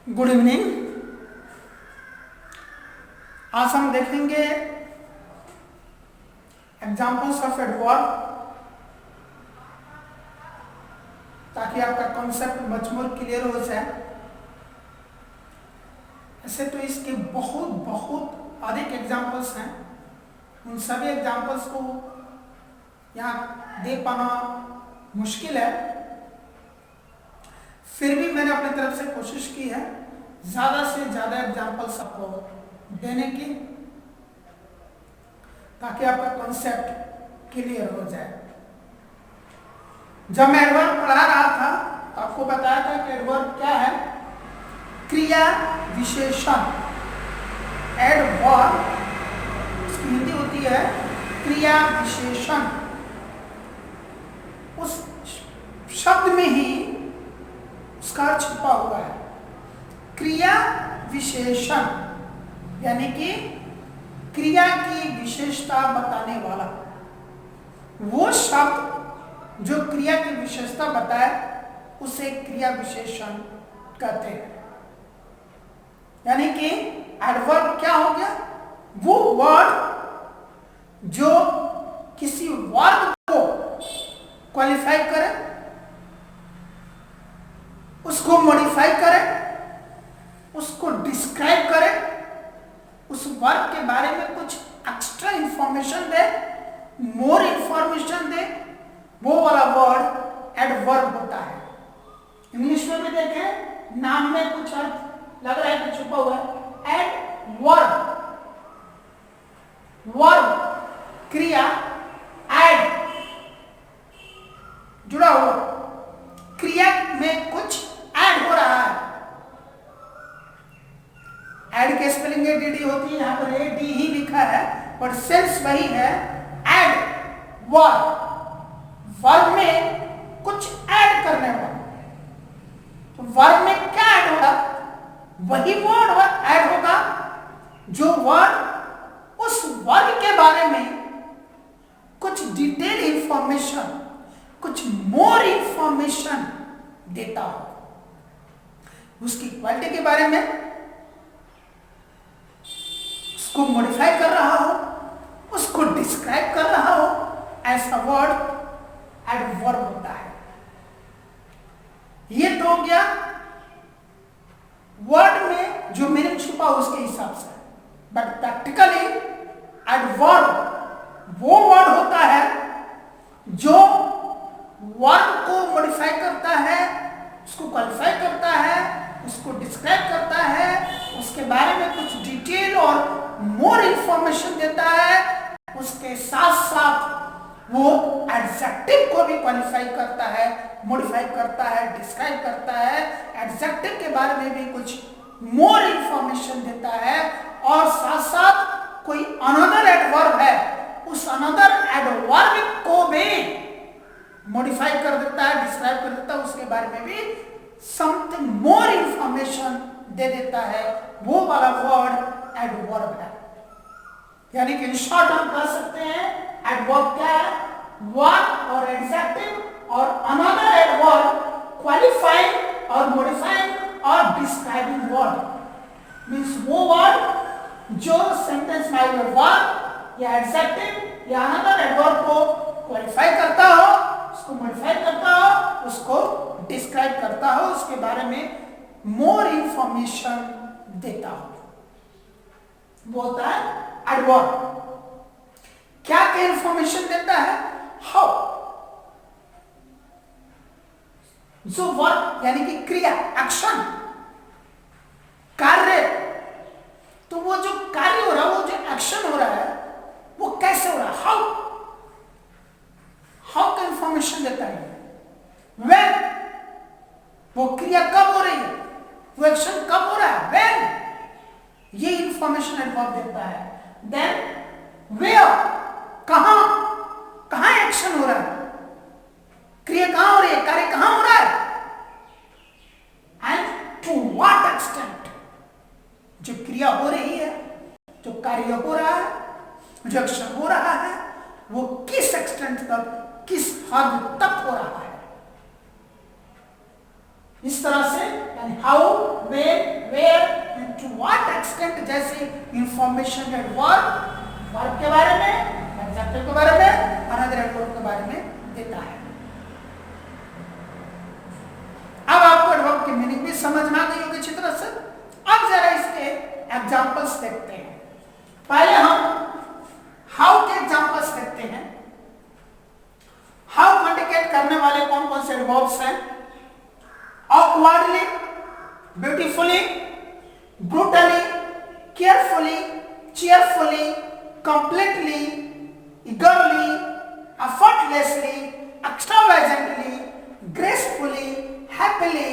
Good evening. आज हम देखेंगे एग्जाम्पल्स ऑफ एडवर्ब, ताकि आपका कॉन्सेप्ट मच मोर क्लियर हो जाए। ऐसे तो इसके बहुत बहुत अधिक एग्जाम्पल्स हैं, उन सभी एग्जाम्पल्स को यहाँ दे पाना मुश्किल है। फिर भी मैंने अपनी तरफ से कोशिश की है ज़्यादा से ज़्यादा एग्जाम्पल्स आपको देने की, ताकि आपका कॉन्सेप्ट क्लियर हो जाए। जब मैं एडवर्ब पढ़ा रहा था तो आपको बताया था कि एडवर्ब क्या है। क्रिया विशेषण। एडवर्ब इसकी हिंदी होती है क्रिया विशेषण। उस शब्द में ही उसका छुपा हुआ है क्रिया विशेषण, यानी कि क्रिया की विशेषता बताने वाला। वो शब्द जो क्रिया की विशेषता बताए उसे क्रिया विशेषण कहते हैं। यानी कि एडवर्ब क्या हो गया? वो वर्ड जो किसी वर्ग को क्वालिफाई करे, उसको मॉडिफाई करे, उसको डिस्क्राइब करे, उस वर्ग के बारे में कुछ एक्स्ट्रा इंफॉर्मेशन दे, मोर इंफॉर्मेशन दे, वो वाला वर्ड एडवर्ब होता है। इंग्लिश में भी देखें, नाम में कुछ अर्थ लग रहा है कि छुपा हुआ है। एडवर्ब, वर्ब क्रिया, एड जुड़ा हुआ, क्रिया में कुछ ऐड हो रहा है। ऐड के स्पेलिंग एडीडी होती है, यहां पर एडी ही लिखा है, पर सेंस वही है। ऐड वर्ब, वर्ब में कुछ ऐड करने वाला। तो वर्ब में क्या ऐड होगा? वही वर्ड ऐड होगा जो वर्ड उस वर्ग के बारे में कुछ डिटेल इंफॉर्मेशन, कुछ मोर इंफॉर्मेशन देता हो, उसकी क्वालिटी के बारे में, उसको मॉडिफाई कर रहा हो, उसको डिस्क्राइब कर रहा हो। ऐसा वर्ड एडवर्ब होता है। ये तो हो गया वर्ड में जो मीनिंग छुपा उसके हिसाब से। बट प्रैक्टिकली एडवर्ब वो वर्ड होता है जो वर्ड को मॉडिफाई करता है, उसको क्वालिफाई करता है, उसको डिस्क्राइब करता है, उसके बारे में कुछ डिटेल और मोर इंफॉर्मेशन देता है। उसके साथ साथ वो एडजेक्टिव को भी क्वालिफाई करता है, मॉडिफाई करता है, डिस्क्राइब करता है, एडजेक्टिव के बारे में भी कुछ मोर इंफॉर्मेशन देता है, और साथ साथ कोई अनदर एडवर्ब है, उस अनदर एडवर्ब को भी मॉडिफाई कर देता है, डिस्क्राइब कर देता है, उसके बारे में भी समथिंग मोर इंफॉर्मेशन दे देता है। वो वाला वर्ड एडवर्ब है। यानी कि इन शॉर्ट हम कह सकते हैं एडवर्ब क्या है? वर्ड और एडजेक्टिव और अनदर एडवर्ब क्वालिफाइंग और मॉडिफाइंग और डिस्क्राइबिंग वर्ड। मींस वो वर्ड जो सेंटेंस में आए वर्ड या एडजेक्टिव या अनदर एडवर्ब को क्वालिफाई करता हो, उसको मॉडिफाई करता हो, उसको डिस्क्राइब करता हो, उसके बारे में मोर इंफॉर्मेशन देता हो, वो होता है एडवर्ब। क्या क्या इंफॉर्मेशन देता है? हाउ, जो वर्क यानी कि क्रिया, एक्शन, कार्य, तो वो जो कार्य हो रहा है, वो जो एक्शन हो रहा है, वो कैसे हो रहा है? हाउ, हाउ का इंफॉर्मेशन देता है। व्हेन, वो क्रिया कब हो रही है, वो एक्शन कब हो रहा है, व्हेन, ये इंफॉर्मेशन एडवर्ब देता है। देन वेयर, कहां, कहां एक्शन हो रहा है, क्रिया कहां हो रही है, कार्य कहां हो रहा है, एंड टू व्हाट एक्सटेंट, जो क्रिया हो रही है, जो कार्य हो रहा है, जो एक्शन हो रहा है, वो किस एक्सटेंट तक, किस हद तक हो रहा है। इस तरह से हाउ, वेन, एक्सटेंट जैसे इंफॉर्मेशन एंड वर्ब के बारे में, एडजेक्टिव के बारे में, अनदर एडवर्ब के बारे में देता है। अब आपको एडवर्ब की मीनिंग भी समझ में आ गई होगी अच्छी तरह से। अब जरा इसके एग्जांपल्स देखते हैं। पहले हम हाउ के एग्जांपल्स देखते हैं। हाउ को इंडिकेट करने वाले कौन कौन से एडवर्ब्स हैं? Awkwardly, beautifully, brutally, carefully, cheerfully, completely, eagerly, effortlessly, extravagantly, gracefully, happily,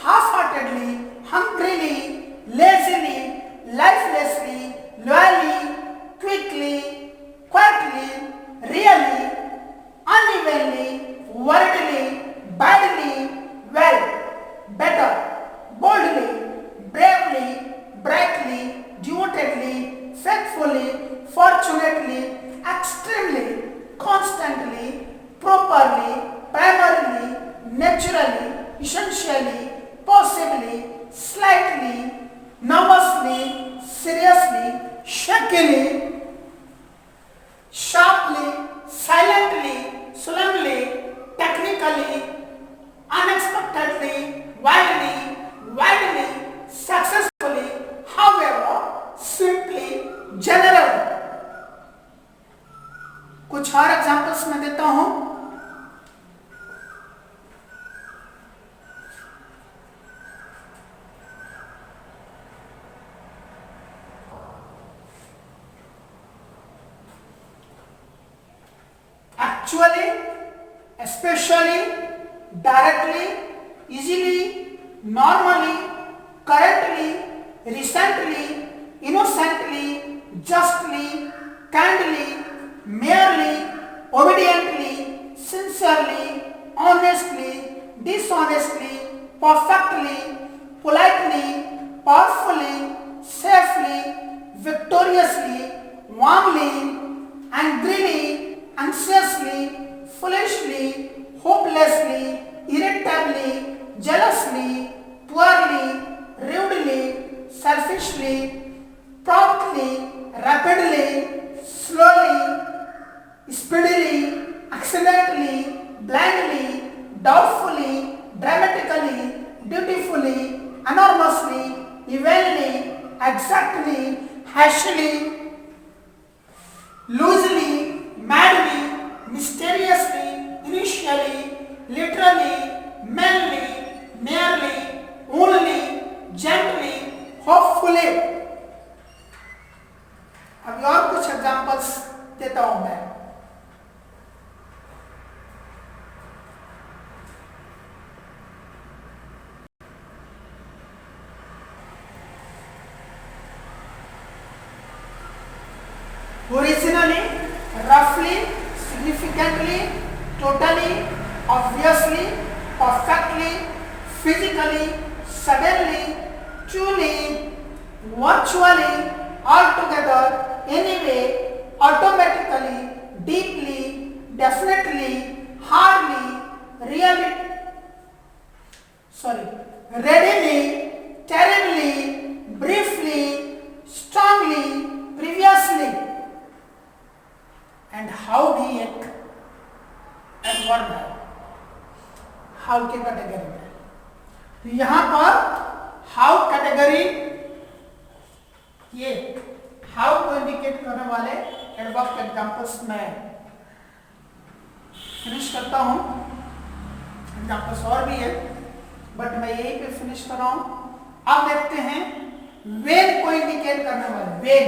half-heartedly, hungrily, lazily, lifelessly, loyally, quickly, quietly, really, unevenly, worriedly, badly, well, better, boldly, bravely, brightly, devotedly, faithfully, fortunately, extremely, constantly, properly, primarily, naturally, essentially, possibly, slightly, nervously, seriously, shakily, sharply, silently, solemnly, technically, unexpectedly, widely, successfully, however, simply, general. कुछ और examples मैं देता हूं। Actually, especially, directly, easily, normally, currently, recently, innocently, justly, kindly, merely, obediently, sincerely, honestly, dishonestly, perfectly, politely, powerfully, safely, victoriously, warmly, angrily, anxiously, foolishly, hopelessly, irritably, jealously, poorly, rudely, selfishly, promptly, rapidly, slowly, speedily, accidentally, blindly, doubtfully, dramatically, dutifully, enormously, evenly, exactly, hastily, loosely, madly, mysteriously, initially, literally, mainly, merely, only, gently, hopefully. अभी और कुछ examples देता हूं मैं। Originally, roughly, significantly, totally, obviously, perfectly, physically, suddenly, truly, virtually, altogether, anyway, automatically, deeply, definitely, hardly, readily, terribly, briefly, strongly, previously. And how भी एक adverb है, how के कैटेगरी में। तो यहां पर हाउ कैटेगरी, ये हाउ को इंडिकेट करने वाले एडवर्ब के एग्जांपल्स में फिनिश करता हूं। एग्जांपल्स और भी है बट मैं यहीं पे फिनिश कर रहा हूं। अब देखते हैं वेन को इंडिकेट करने वाले,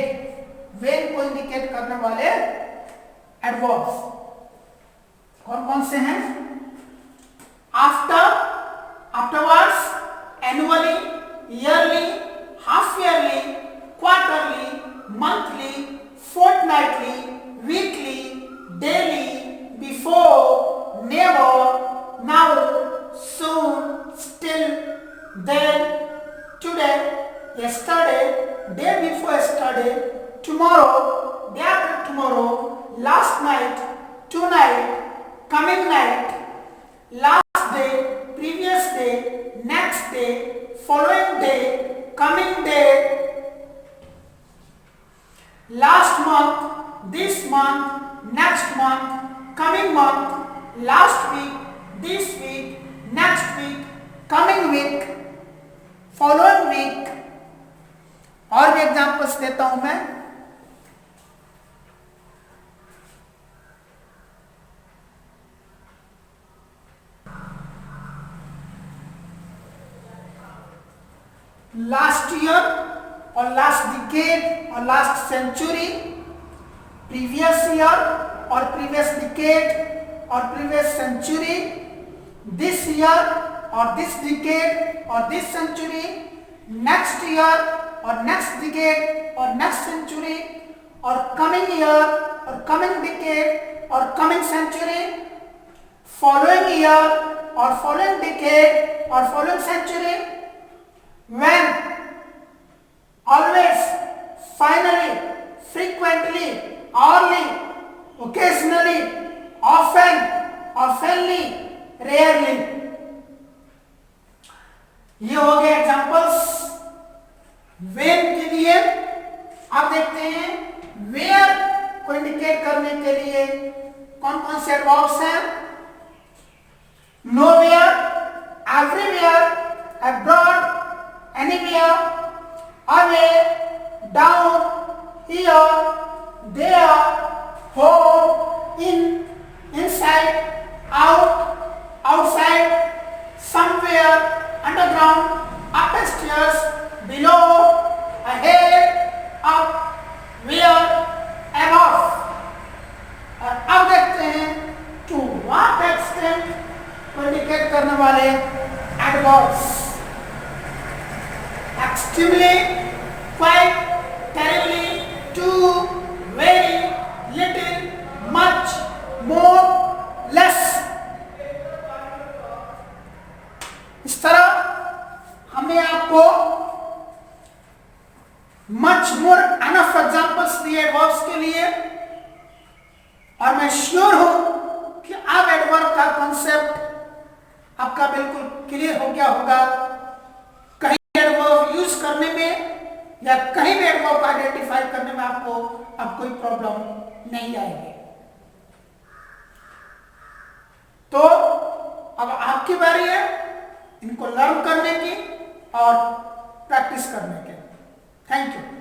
वेन को इंडिकेट करने वाले एडवर्ब्स कौन कौन से हैं? After, afterwards, annually, yearly, half yearly, quarterly, monthly, fortnightly, weekly, daily, before, never, now, soon, still, then, today, yesterday, day before yesterday, tomorrow, day after tomorrow, last night, tonight, coming night, last day, previous day, next day, following day, coming day, last month, this month, next month, coming month, last week, this week, next week, coming week, following week. और भी examples देता हूं मैं। Last year और last decade और last century, previous year और previous decade और previous century, this year और दिस डिकेड और दिस सेंचुरी, नेक्स्ट ईयर और नेक्स्ट डिकेड और नेक्स्ट सेंचुरी, और कमिंग ईयर और कमिंग डिकेड और कमिंग सेंचुरी, फॉलोइंग ईयर और फॉलोइंग डिकेड और following century, when, always, finally, frequently, hourly, occasionally, often, oftenly, rarely। ये हो गए एग्जांपल्स when के लिए। अब देखते हैं where को इंडिकेट करने के लिए कौन कौन से एडवर्ब्स हैं। nowhere, everywhere, abroad, anywhere, away, down, here, there, home, in, inside, out, outside, somewhere, underground, upstairs, below, ahead, up, where, above। और अब देखते हैं to what extent को इंडिकेट करने वाले adverbs. extremely, quite, terribly, too, very, little, much, more, less। इस तरह हमने आपको much more enough एग्जांपल्स दिए वर्ब्स के लिए, और मैं श्योर हूं कि अब एडवर्ब का कॉन्सेप्ट आपका बिल्कुल क्लियर हो गया होगा। यूज करने में या कहीं भी एडवर्ब को आइडेंटिफाई करने में आपको अब कोई प्रॉब्लम नहीं आएगी। तो अब आपकी बारी है इनको लर्न करने की और प्रैक्टिस करने की। Thank you.